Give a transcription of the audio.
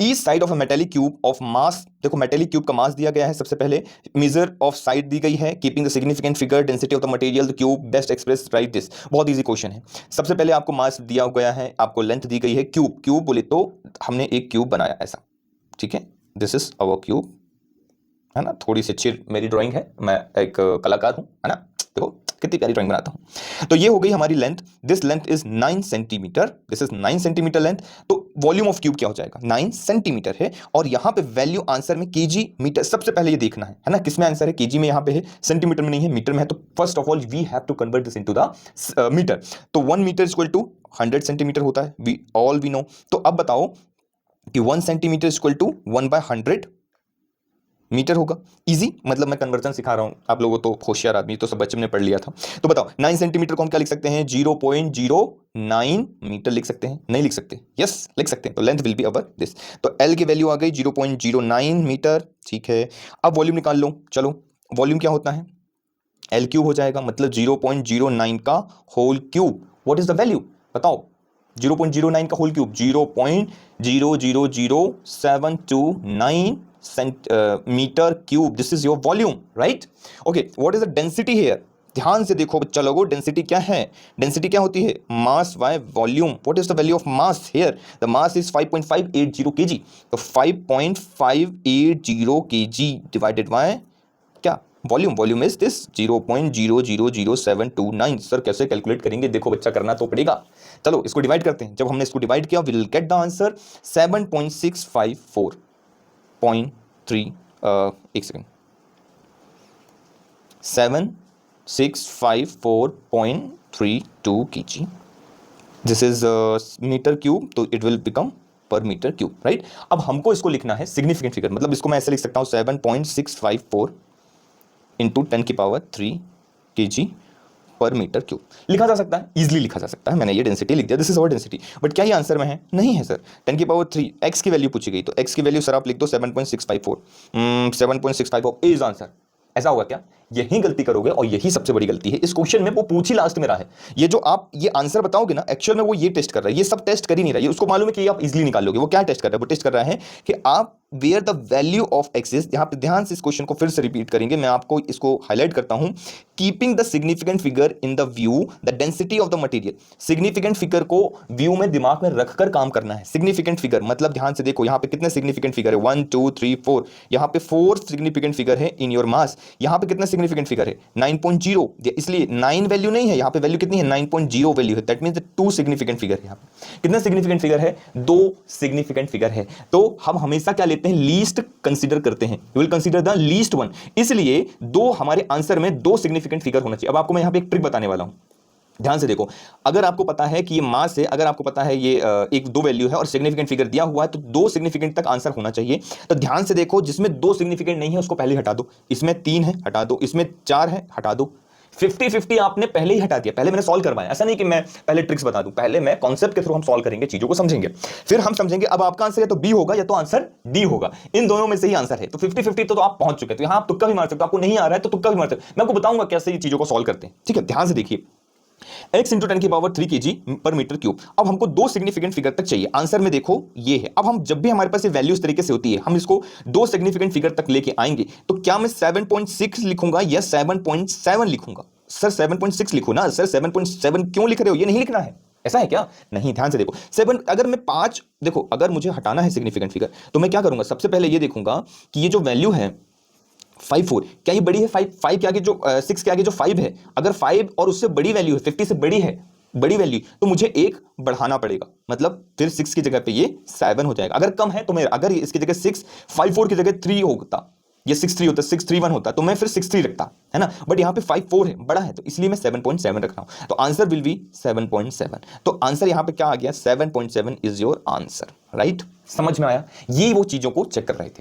Each side of a metallic cube of mass, देखो metallic cube का मास दिया गया है सबसे पहले, मेजर ऑफ साइड दी गई है, keeping the significant figure density of the material the cube best express right this. बहुत इजी क्वेश्चन है। सबसे पहले आपको मास दिया गया है, आपको लेंथ दी गई है, क्यूब क्यूब बोले तो हमने एक क्यूब बनाया ऐसा, ठीक है, दिस इज अवर क्यूब, है ना। थोड़ी सी अच्छी मेरी ड्राइंग है, मैं एक कलाकार हूं, है ना। देखो कितनी प्यारी ड्राइंग बनाता हूं। तो ये हो गई हमारी length, this length is 9 centimetre, this is 9 centimetre length. तो वॉल्यूम ऑफ क्यूब क्या हो जाएगा, 9 सेंटीमीटर है, और यहां पे वैल्यू आंसर में केजी मीटर, सबसे पहले ये देखना है ना, किसमें आंसर है, केजी में यहां पे है, सेंटीमीटर में नहीं है, मीटर में है। तो first of all we have to convert this into the metre. तो 1 मीटर इक्वल टू 100 सेंटीमीटर होता है, वी नो। तो अब बताओ कि 1 सेंटीमीटर इक्वल टू 1/100 मीटर होगा। इजी, मतलब मैं कन्वर्जन सिखा रहा हूं, आप लोगों तो होशियार आदमी, तो सब बच्चे ने पढ़ लिया था। तो बताओ 9 सेंटीमीटर को हम क्या लिख सकते हैं, 0.09 मीटर लिख सकते हैं, नहीं लिख सकते, यस लिख सकते हैं। तो length will be our this. तो एल की वैल्यू आ गई 0.09 मीटर, ठीक है। अब वॉल्यूम निकाल लो, चलो वॉल्यूम क्या होता है, एल क्यूब हो जाएगा, मतलब 0.09 का whole cube. What is the value बताओ, 0.09 का whole cube 0.0000729 metre cube, this is your volume, right. Okay, what is the density here, ध्यान से देखो बच्चा लोगों, डेंसिटी क्या है, डेंसिटी क्या होती है, mass by volume. What is the value of mass here, the mass is 5.580 kg। तो 5.580 kg डिवाइडेड बाय क्या, volume, volume is this 0.0000729। Sir कैसे कैलकुलेट करेंगे, देखो बच्चा करना तो पड़ेगा। चलो इसको डिवाइड करते हैं, जब हमने इसको डिवाइड किया विल गेट द आंसर 7.654.3 एक second, 7654.32 kg, this is metre cube, तो it will become per metre cube, right. अब हमको इसको लिखना है सिग्निफिकेंट फिगर, मतलब इसको मैं ऐसे लिख सकता हूं 7.654 इंटू 10⁻³ kg पर मीटर क्यूब लिखा जा सकता है, इजीली लिखा जा सकता है। मैंने ये डेंसिटी लिख दिया, this is our density. But क्या ये आंसर में है, नहीं है सर। 10⁻³ एक्स की वैल्यू पूछी गई, तो एक्स की वैल्यू सर आप लिख दो 7.654, 7.654 इज आंसर। ऐसा होगा क्या, यही गलती करोगे, और यही सबसे बड़ी गलती है इस क्वेश्चन में, वो पूछ ही लास्ट में रहा है। ये जो आप ये आंसर बताओगे ना, एक्चुअल में वो ये टेस्ट कर रहा है, ये सब टेस्ट कर ही नहीं रहा है, उसको मालूम है कि आप इजीली निकाल लोगे। वो क्या टेस्ट कर रहा है, वो टेस्ट कर रहा है कि आप where the value of X is, यहां पे ध्यान से इस क्वेश्चन को फिर से रिपीट करेंगे, मैं आपको इसको हाईलाइट करता हूं, keeping the significant figure in the view the density of the material. Significant figure को व्यू में दिमाग में रखकर काम करना है। सिग्निफिकेंट फिगर मतलब ध्यान से देखो, यहां पे कितने सिग्निफिकेंट फिगर है, 1 2 3 4, यहां पे 4 सिग्निफिकेंट फिगर है इन योर मास। यहां पे कितने सिग्निफिकेंट फिगर है, 9.0, इसलिए 9 वैल्यू नहीं है, यहां पे वैल्यू कितनी है, 9.0 वैल्यू है। दैट मींस 2 सिग्निफिकेंट फिगर है। यहां पे कितने सिग्निफिकेंट फिगर है, 2 सिग्निफिकेंट फिगर है। तो हम हमेशा क्या लेते हैं, लीस्ट कंसीडर करते हैं, you will consider the least one. इसलिए दो हमारे आंसर में 2 सिग्निफिकेंट फिगर होना चाहिए। अब आपको मैं यहां पे एक ट्रिक बताने वाला हूं, ध्यान से देखो। अगर आपको पता है कि ये मास है, अगर आपको पता है ये एक 2 वैल्यू है और सिग्निफिकेंट फिगर दिया हुआ है, तो 2 सिग्निफिकेंट तक आंसर होना चाहिए। तो ध्यान से देखो, जिसमें 2 सिग्निफिकेंट नहीं है उसको पहले हटा दो, इसमें 3 है हटा दो, इसमें 4 है हटा दो। 50-50 आपने पहले ही हटा दिया, पहले मैंने सॉल्व करवाया। ऐसा नहीं कि मैं पहले ट्रिक्स बता दूं, पहले मैं कॉन्सेप्ट के थ्रू हम सॉल्व करेंगे, चीजों को समझेंगे, फिर हम समझेंगे अब आपका आंसर या तो बी होगा या तो आंसर डी होगा, इन दोनों में से ही आंसर है। तो 50-50 तो आप पहुंच चुके, तो यहां आप तुक्का भी मार सकते हो, आपको नहीं आ रहा है तो तुक्का भी मार सकते हो। मैं आपको बताऊंगा कैसे ये चीजों को सॉल्व करते हैं, ठीक है। ध्यान से देखिए, x इंटू 10⁻³ kg पर मीटर क्यूब। अब हमको 2 सिग्निफिकेंट फिगर तक चाहिए, आंसर में देखो ये है। अब हम जब भी हमारे पास ये वैल्यू इस तरीके से होती है, हम इसको 2 सिग्निफिकेंट फिगर तक लेके आएंगे, तो क्या मैं 7.6 लिखूंगा या 7.7 लिखूंगा। सर 7.6 लिखो ना, सर 7.7 क्यों लिख रहे हो, ये नहीं लिखना है, ऐसा है क्या, नहीं। ध्यान से देखो 7, अगर मैं 5, देखो अगर मुझे हटाना है सिग्निफिकेंट फिगर, तो मैं क्या करूंगा, सबसे पहले ये देखूंगा कि ये जो वैल्यू है 5 4 क्या ये बड़ी है, 5 के आगे जो 6 के आगे जो 5 है, अगर 5 और उससे बड़ी वैल्यू है, 50 से बड़ी है, बड़ी वैल्यू, तो मुझे 1 बढ़ाना पड़ेगा, मतलब फिर 6 की जगह पे ये 7 हो जाएगा। अगर कम है तो मैं, अगर इसकी जगह 6 5 4 की जगह 3 होता, ये 6 3 होता, 6 3 1 होता, तो मैं फिर 6 3 रखता, है ना। बट यहाँ पे 5 4 है, बड़ा है, तो इसलिए मैं 7.7 रख रहा हूं। तो आंसर विल बी 7.7। तो आंसर यहाँ पे क्या आ गया, 7.7 इज योर आंसर, राइट। समझ में आया, ये वो चीजों को चेक कर रहे थे।